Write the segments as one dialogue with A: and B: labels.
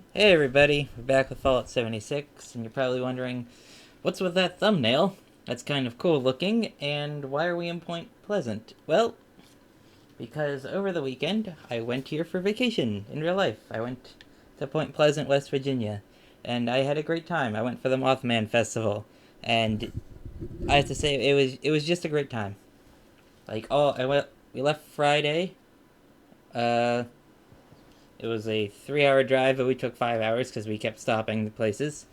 A: Hey everybody, we're back with Fallout 76, and you're probably wondering, what's with that thumbnail? That's kind of cool looking, and why are we in Point Pleasant? Well, because over the weekend, I went here for vacation, in real life. I went to Point Pleasant, West Virginia, and I had a great time. I went for the Mothman Festival, and I have to say, it was just a great time. We left Friday, uh, it was a 3 hour drive, but we took 5 hours because we kept stopping the places.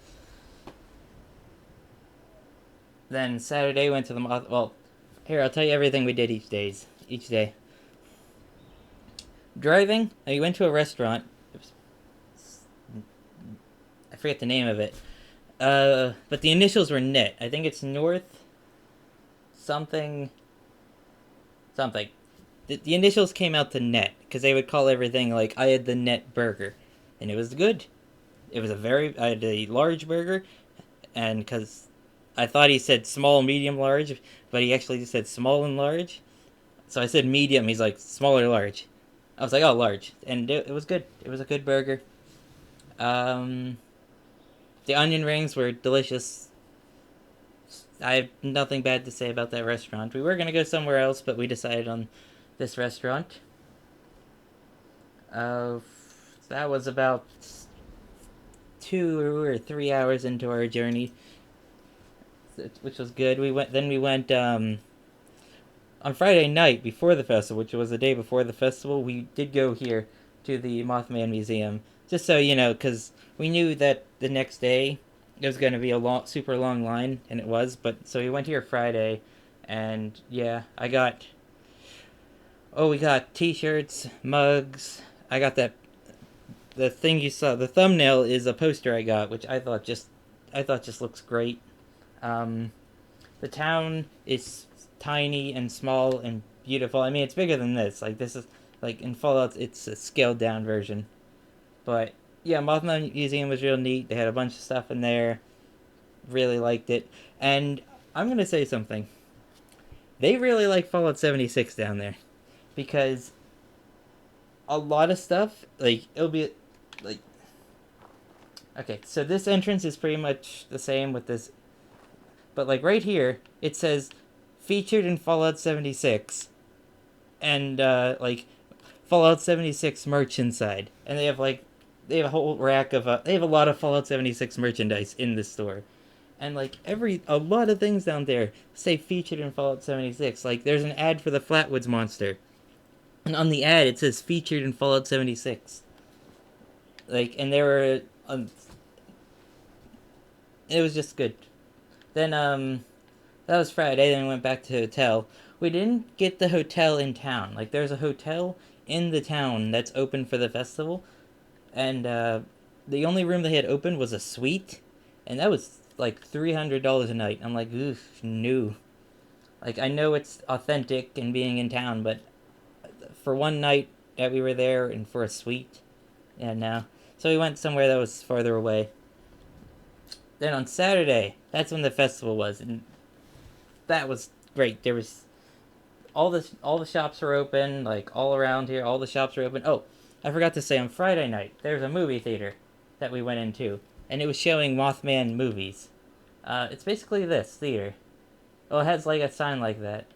A: Then Saturday went to the moth. Well, here I'll tell you everything we did each day. Driving, we went to a restaurant. I forget the name of it. But the initials were Net. I think it's North something something. The initials came out to Net because they would call everything like I had the Net burger, and it was good. It was I had a large burger, and because I thought he said small, medium, large, but he actually just said small and large. So I said medium. He's like small or large. I was like, oh, large, and it was good. It was a good burger. Um, the onion rings were delicious. I have nothing bad to say about that restaurant. We were gonna go somewhere else, but we decided on this restaurant. Uh, that was about 2 or 3 hours into our journey, which was good. We went on Friday night before the festival, which was the day before the festival. We did go here to the Mothman Museum, just so you know, because we knew that the next day it was going to be a super long line, and it was. But so we went here Friday, and yeah, we got T-shirts, mugs. I got that the thing you saw. The thumbnail is a poster I got, which I thought just looks great. Um, the town is tiny and small and beautiful. I mean, it's bigger than this. Like this is like in Fallout, it's a scaled down version. But yeah, Mothman Museum was real neat. They had a bunch of stuff in there. Really liked it. And I'm gonna say something. They really like Fallout 76 down there because a lot of stuff like it'll be like okay. So this entrance is pretty much the same with this, but like right here it says featured in Fallout 76 and like Fallout 76 merch inside, and they have a whole rack of they have a lot of Fallout 76 merchandise in the store, and like a lot of things down there say featured in Fallout 76. Like there's an ad for the Flatwoods monster, and on the ad it says featured in Fallout 76. Like and there were it was just good. Then that was Friday. Then we went back to the hotel. We didn't get the hotel in town. Like there's a hotel in the town that's open for the festival, and the only room they had open was a suite, and that was like $300 a night. I'm like, oof, no. Like I know it's authentic and being in town, but for one night that we were there and for a suite, yeah, no. So we went somewhere that was farther away. Then on Saturday, that's when the festival was, and that was great. There was all the shops were open, like all around here. All the shops were open. Oh, I forgot to say on Friday night there's a movie theater that we went into, and it was showing Mothman movies. It's basically this theater. Oh, it has like a sign like that.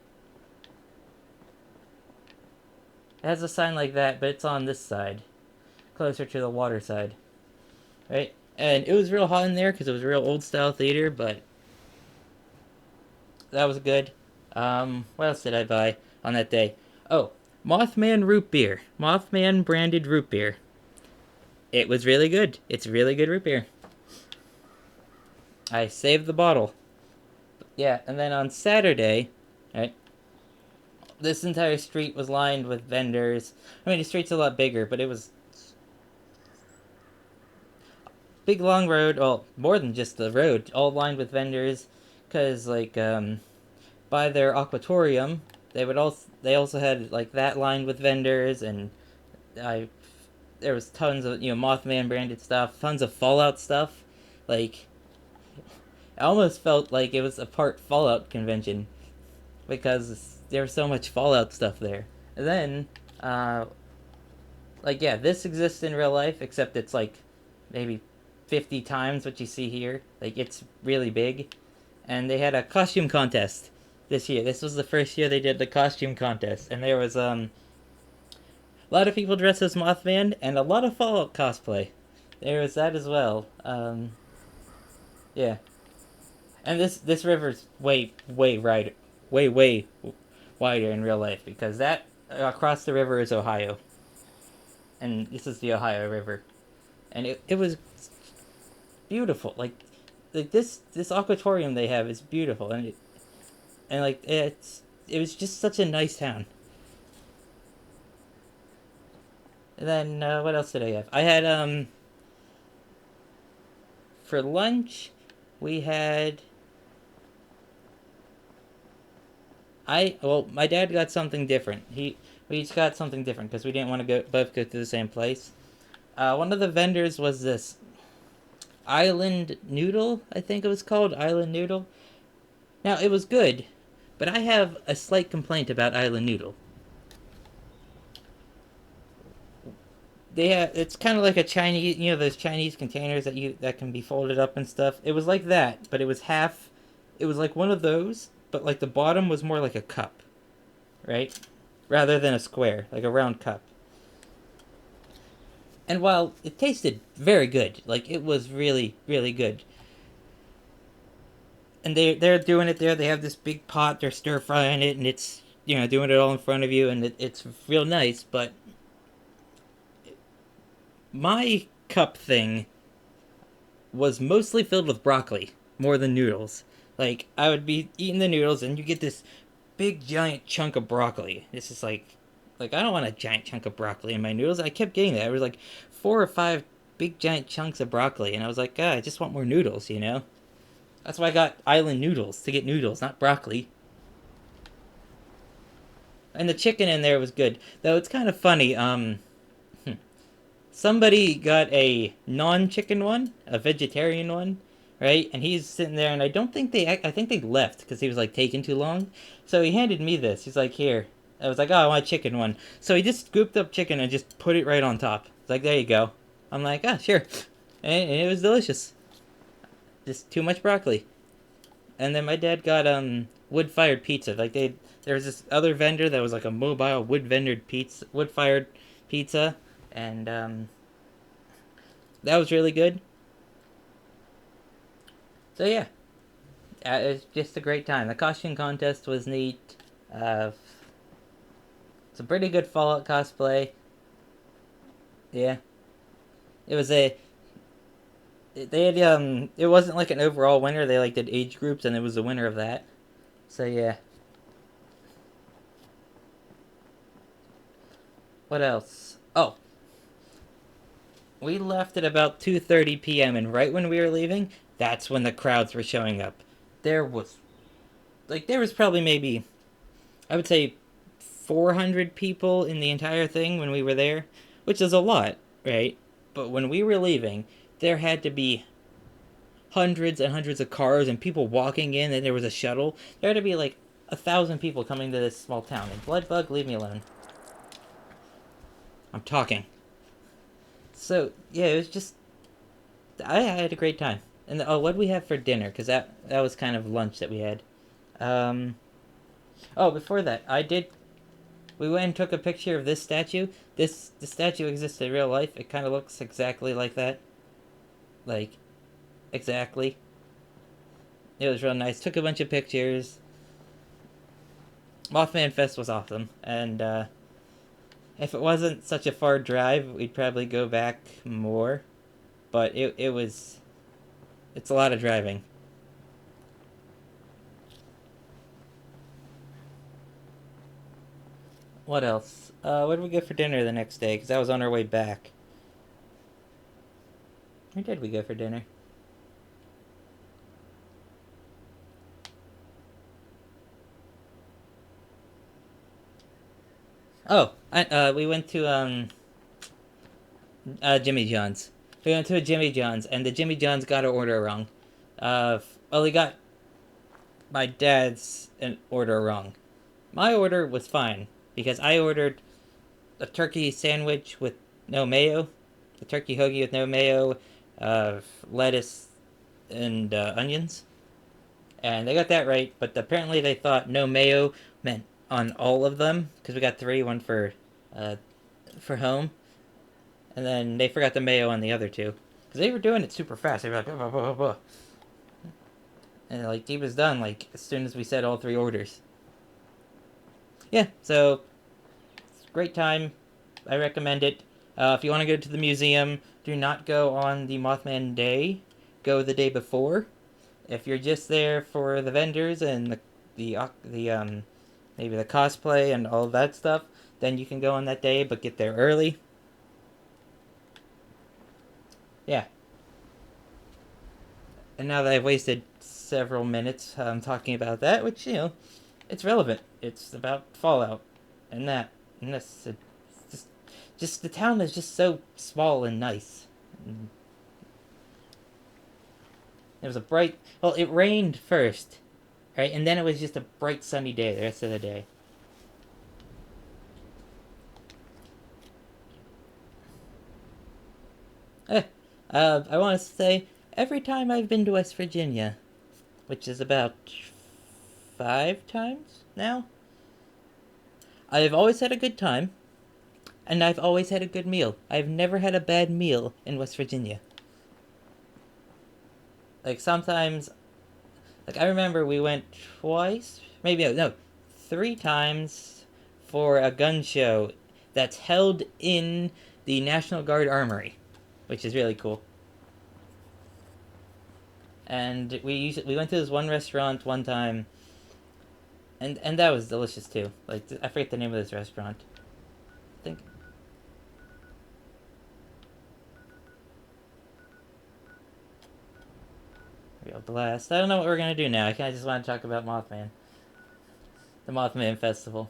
A: It has a sign like that, but it's on this side, closer to the water side, right? And it was real hot in there because it was a real old style theater, but that was good. What else did I buy on that day? Oh, Mothman root beer. Mothman branded root beer. It was really good. It's really good root beer. I saved the bottle. Yeah, and then on Saturday, right, this entire street was lined with vendors. I mean, the street's a lot bigger, but it was big long road. Well, more than just the road, all lined with vendors. Cause like by their aquatorium, they also had like that lined with vendors, and I there was tons of Mothman branded stuff, tons of Fallout stuff. Like I almost felt like it was a part Fallout convention because there was so much Fallout stuff there. And then, uh, like yeah, this exists in real life, except it's like maybe 50 times what you see here. Like, it's really big. And they had a costume contest this year. This was the first year they did the costume contest, and there was a lot of people dressed as Mothman and a lot of Fallout cosplay. There was that as well. Yeah, and this river's way right, way wider in real life because that across the river is Ohio, and this is the Ohio River, and it was beautiful. Like this aquatorium they have is beautiful, and like it was just such a nice town. And then what else did I have? I had for lunch we had my dad got something different. We each got something different because we didn't want to both go to the same place. One of the vendors was this island noodle. I think it was called island noodle. Now it was good, but I have a slight complaint about island noodle. It's kind of like a Chinese, those Chinese containers that can be folded up and stuff. It was like that, but it was half. It was like one of those, but like the bottom was more like a cup, right? Rather than a square, like a round cup. And while it tasted very good, like it was really good. And they're doing it there. They have this big pot. They're stir frying it, and it's doing it all in front of you, and it's real nice. But my cup thing was mostly filled with broccoli more than noodles. Like I would be eating the noodles, and you get this big giant chunk of broccoli. This is like I don't want a giant chunk of broccoli in my noodles. I kept getting that. It was like 4 or 5 big giant chunks of broccoli, and I was like, God, I just want more noodles. That's why I got island noodles to get noodles, not broccoli. And the chicken in there was good, though. It's kind of funny. Somebody got a non-chicken one, a vegetarian one, right? And he's sitting there, and I think they left because he was like taking too long. So he handed me this. He's like, here. I was like, oh, I want a chicken one. So he just scooped up chicken and just put it right on top. It's like, there you go. I'm like, ah, sure. And it was delicious. Just too much broccoli. And then my dad got wood-fired pizza. There was this other vendor that was like a mobile wood-fired pizza, and that was really good. So yeah, it was just a great time. The costume contest was neat. Some pretty good Fallout cosplay. Yeah, it was a. They had It wasn't like an overall winner. They like did age groups, and it was the winner of that. So yeah. What else? Oh, we left at about 2:30 p.m. and right when we were leaving, that's when the crowds were showing up. There was there was probably maybe I would say 400 people in the entire thing when we were there, which is a lot, right? But when we were leaving, there had to be hundreds and hundreds of cars and people walking in, and there was a shuttle. There had to be like 1,000 people coming to this small town. And Bloodbug, leave me alone. I'm talking. So yeah, it was just I had a great time. And oh, what did we have for dinner? Because that was kind of lunch that we had. Um, oh, before that, I did. We went and took a picture of this statue. The statue exists in real life. It kind of looks exactly like that. Like, exactly. It was real nice. Took a bunch of pictures. Mothman Fest was awesome, and if it wasn't such a far drive, we'd probably go back more. But it's a lot of driving. What else? What did we get for dinner the next day? Because that was on our way back. Where did we go for dinner? Oh, we went to Jimmy John's. We went to a Jimmy John's, and the Jimmy John's got our order wrong. Well, he got my dad's an order wrong. My order was fine because I ordered a turkey sandwich with no mayo, a turkey hoagie with no mayo, lettuce and onions, and they got that right. But apparently they thought no mayo meant on all of them because we got three, one uh, for home, and then they forgot the mayo on the other two because they were doing it super fast. They were like, blah, blah, blah, blah. And like he was done like as soon as we said all three orders. Yeah, so great time. I recommend it. If you want to go to the museum, do not go on the Mothman day. Go the day before. If you're just there for the vendors and the maybe the cosplay and all of that stuff, then you can go on that day, but get there early. Yeah. And now that I've wasted several minutes talking about that, which it's relevant. It's about Fallout and that and this. Just the town is just so small and nice. And it was a bright. Well, it rained first, right, and then it was just a bright sunny day the rest of the day. Eh, I want to say every time I've been to West Virginia, which is about 5 times now, I've always had a good time, and I've always had a good meal. I've never had a bad meal in West Virginia. Like sometimes, like I remember we went twice, maybe no, 3 times for a gun show that's held in the National Guard Armory, which is really cool. And we went to this one restaurant one time, and that was delicious too. Like I forget the name of this restaurant. I think real blast. I don't know what we're gonna do now. I kind of just want to talk about Mothman, the Mothman Festival.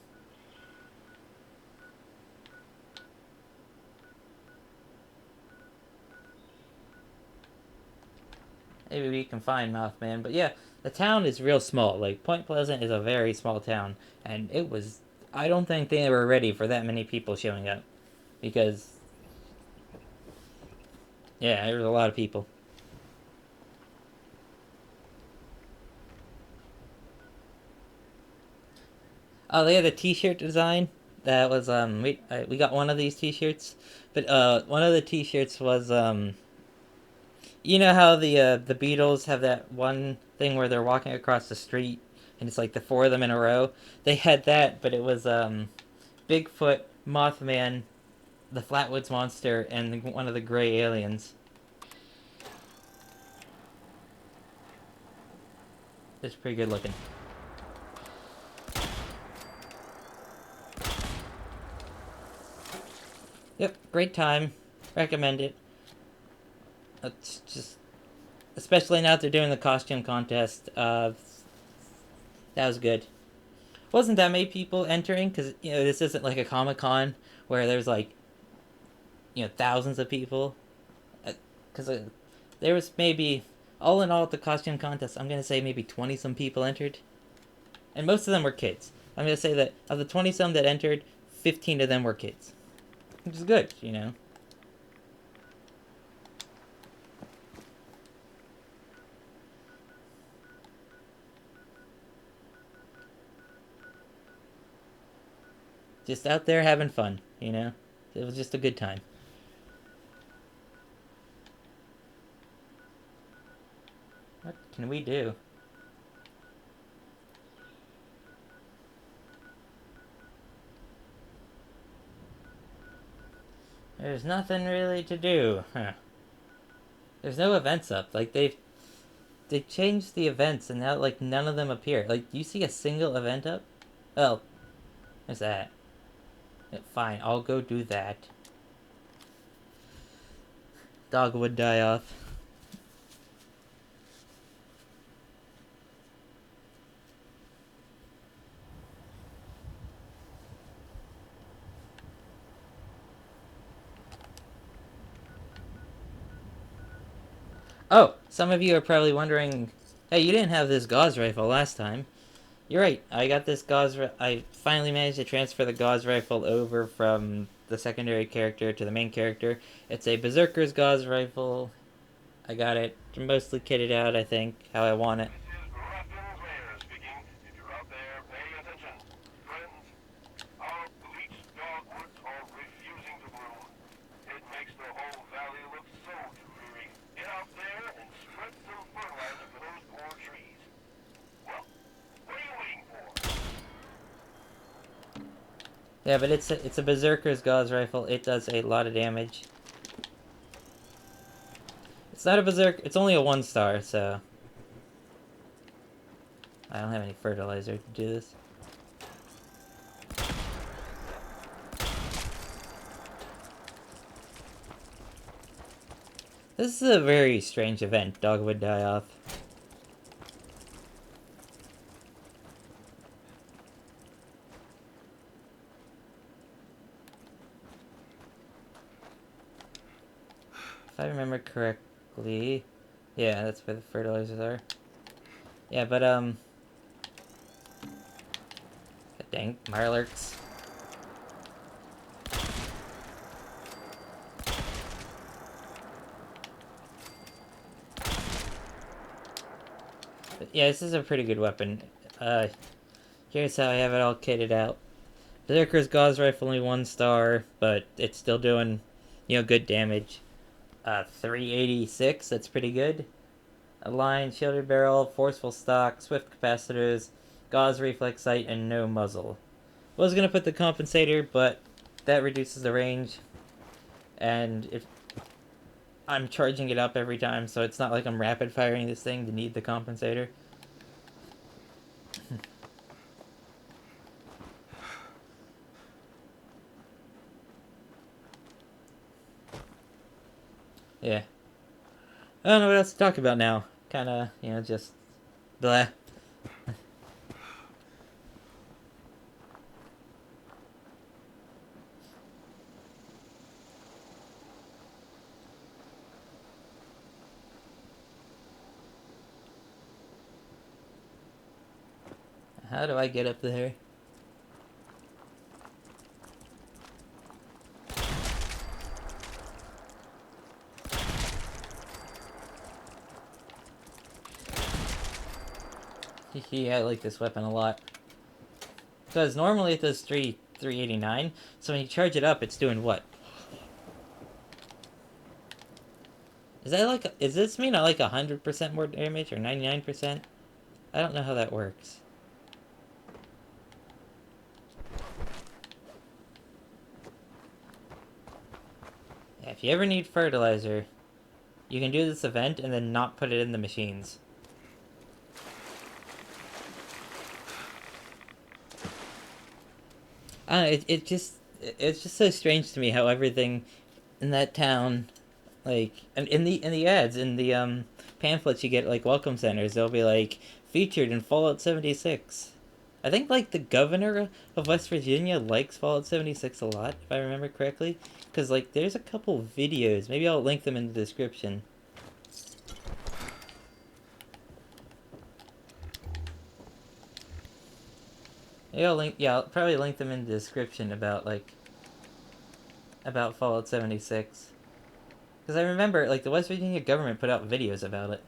A: Maybe we can find Mothman, but yeah, the town is real small. Like Point Pleasant is a very small town, and it was. I don't think they were ready for that many people showing up because yeah, there was a lot of people. Oh, they had a T-shirt design that was we got one of these T-shirts, but one of the T-shirts was you know how the Beatles have that one thing where they're walking across the street and it's like the four of them in a row. They had that, but it was Bigfoot, Mothman, the Flatwoods Monster, and one of the gray aliens. It's pretty good looking. Yep, great time. Recommend it. It's just, especially now that they're doing the costume contest. That was good. Wasn't that many people entering? Because this isn't like a Comic Con where there's like thousands of people. Because there was maybe all in all at the costume contest, I'm gonna say maybe 20 some people entered, and most of them were kids. I'm gonna say that of the 20 some that entered, 15 of them were kids, which is good. Just out there having fun. It was just a good time. What can we do? There's nothing really to do, huh? There's no events up. Like they changed the events and now like none of them appear. Like do you see a single event up? Oh, there's that. Yeah, fine, I'll go do that. Dog would die off. Oh, some of you are probably wondering, hey, you didn't have this gauze rifle last time. You're right. I got this I finally managed to transfer the gauze rifle over from the secondary character to the main character. It's a Berserker's gauze rifle. I got it mostly kitted out, I think, how I want it.
B: This is Grafton's mayor speaking. If you're out there, pay attention. Friends, our bleached dogwoods are refusing to bloom. It makes the whole valley look so dreary. Get out there and spread some fertilizer for those poor trees. Well, what are you waiting for?
A: Yeah, but it's a Berserker's Gauze rifle. It does a lot of damage. It's not a Berserk. It's only a 1-star, so I don't have any fertilizer to do this. This is a very strange event. Dog would die off. If I remember correctly, yeah, that's where the fertilizers are. Yeah, but God dang, Mirelurks. But yeah, this is a pretty good weapon. Here's how I have it all kitted out. Berserker's Gauze rifle only 1-star, but it's still doing, good damage. 386, that's pretty good. Aligned shielded barrel, forceful stock, swift capacitors, gauze reflex sight, and no muzzle. Was gonna put the compensator, but that reduces the range, and if I'm charging it up every time, so it's not like I'm rapid firing this thing to need the compensator. Yeah. I don't know what else to talk about now. Kinda, just blah. How do I get up there? Yeah, I like this weapon a lot. Because normally it does 389, so when you charge it up, it's doing what? Is this mean like 100% more damage or 99%? I don't know how that works. Yeah, if you ever need fertilizer, you can do this event and then not put it in the machines. I don't know, it's just so strange to me how everything in that town, like, and in the ads, in the pamphlets you get, like, welcome centers, they'll be like featured in Fallout 76. I think, like, the governor of West Virginia likes Fallout 76 a lot, if I remember correctly, because, like, there's a couple videos, maybe I'll link them in the description. Yeah, I'll probably link them in the description about, like, about Fallout 76. Because I remember, like, the West Virginia government put out videos about it.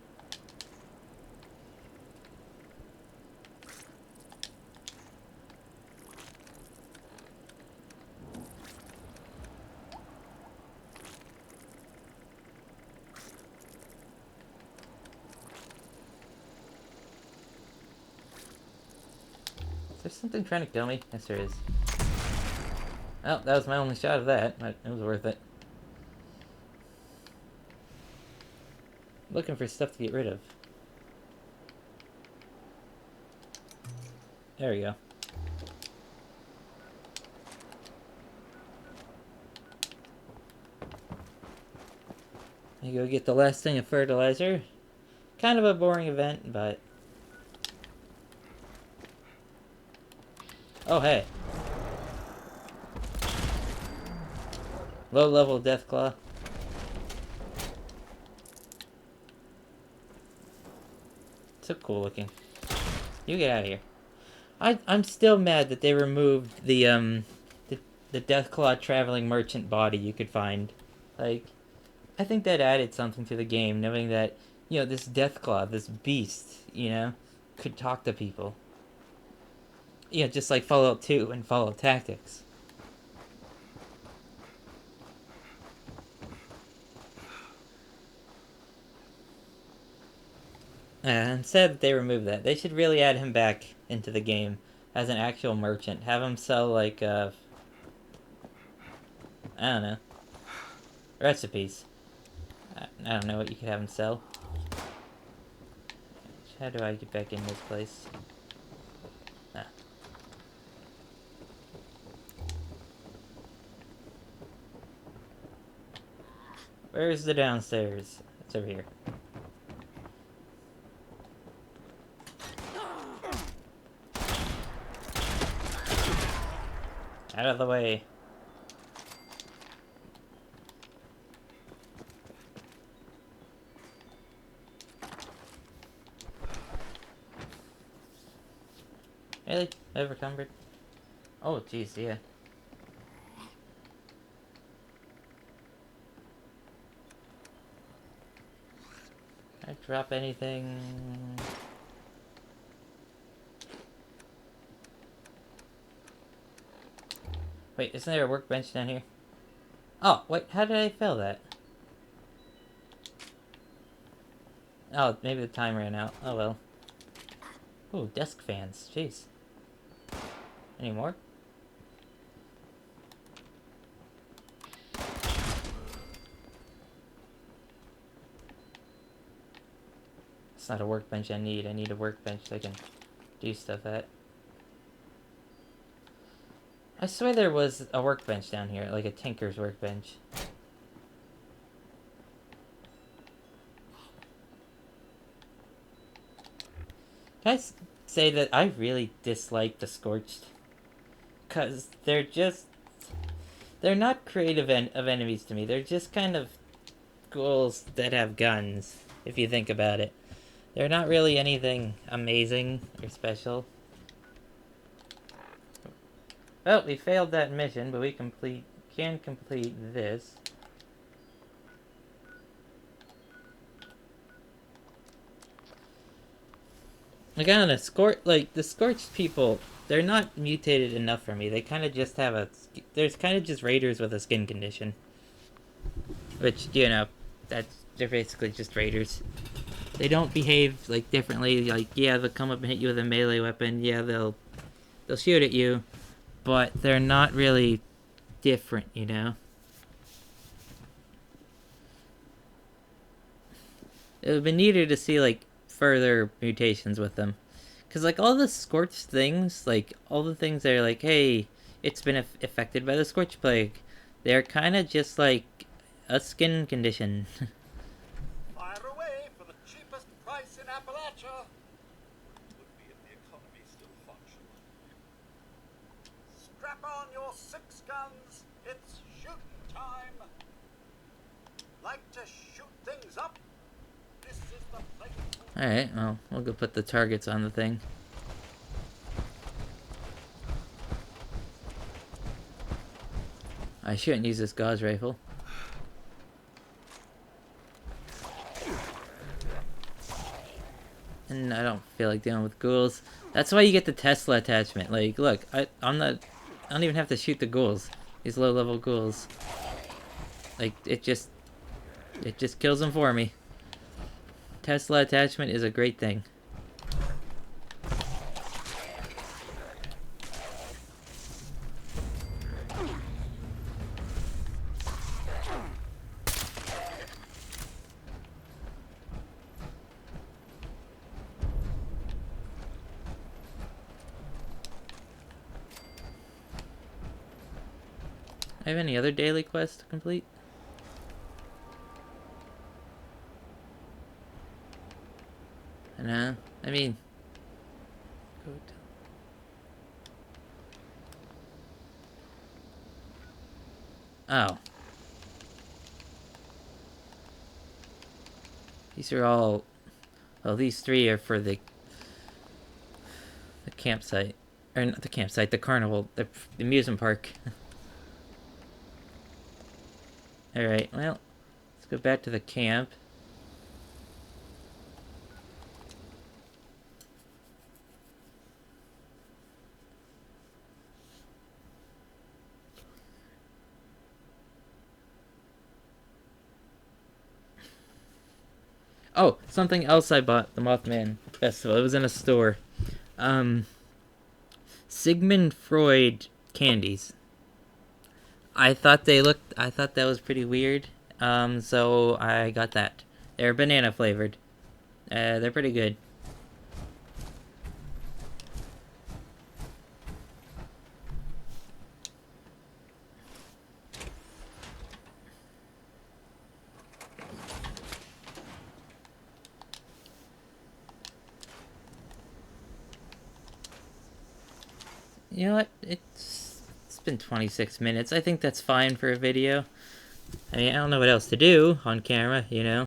A: Is there something trying to kill me? Yes, there is. Well, that was my only shot of that, but it was worth it. Looking for stuff to get rid of. There we go. You go get the last thing of fertilizer. Kind of a boring event, but... Oh, hey. Low-level Deathclaw. So cool looking. You get out of here. I'm still mad that they removed the Deathclaw traveling merchant body you could find. Like, I think that added something to the game, knowing that, this Deathclaw, this beast, could talk to people. Just like Fallout 2 and Fallout Tactics. I'm sad that they removed that. They should really add him back into the game as an actual merchant. Have him sell, like, I don't know, recipes. I don't know what you could have him sell. How do I get back in this place? Ah. Where's the downstairs? It's over here. Out of the way. Really? Overcumbered? Oh, jeez, yeah. Can I drop anything? Wait, isn't there a workbench down here? Oh, wait, how did I fail that? Oh, maybe the time ran out. Oh well. Ooh, desk fans. Jeez. Any more? It's not a workbench I need. I need a workbench I can do stuff at. I swear there was a workbench down here, like a tinker's workbench. Can I say that I really dislike the Scorched? Because they're not creative of enemies to me. They're just kind of ghouls that have guns, if you think about it. They're not really anything amazing or special. Well, we failed that mission, but we can complete this. Like, I don't know, the Scorched people, they're not mutated enough for me. They kind of just have there's kind of just raiders with a skin condition. Which, they're basically just raiders. They don't behave, like, differently. Like, yeah, they'll come up and hit you with a melee weapon. Yeah, they'll shoot at you. But they're not really different, It would have been neater to see, like, further mutations with them. Because, like, all the Scorched things, like, all the things that are like, hey, it's been affected by the Scorch Plague, they're kind of just like a skin condition.
C: Fire away for the cheapest price in Appalachia. Would be if the economy still functioned. Strap on your 6 guns. It's shooting time. Like to shoot things up? This is the place.
A: Alright, well, we'll go put the targets on the thing. I shouldn't use this gauze rifle. And I don't feel like dealing with ghouls. That's why you get the Tesla attachment. Like, look, I don't even have to shoot the ghouls. These low-level ghouls. Like, it just kills them for me. Tesla attachment is a great thing. I have any other daily quests to complete? No, I mean, oh, these are all. Well, these 3 are for the campsite, or not the campsite, the carnival, the amusement park. All right, well, Let's go back to the camp. Oh, something else I bought the Mothman Festival. It was in a store. Sigmund Freud candies. I thought that was pretty weird. So I got that. They're banana flavored. They're pretty good. You know what? It's been 26 minutes. I think that's fine for a video. I mean, I don't know what else to do on camera, you know.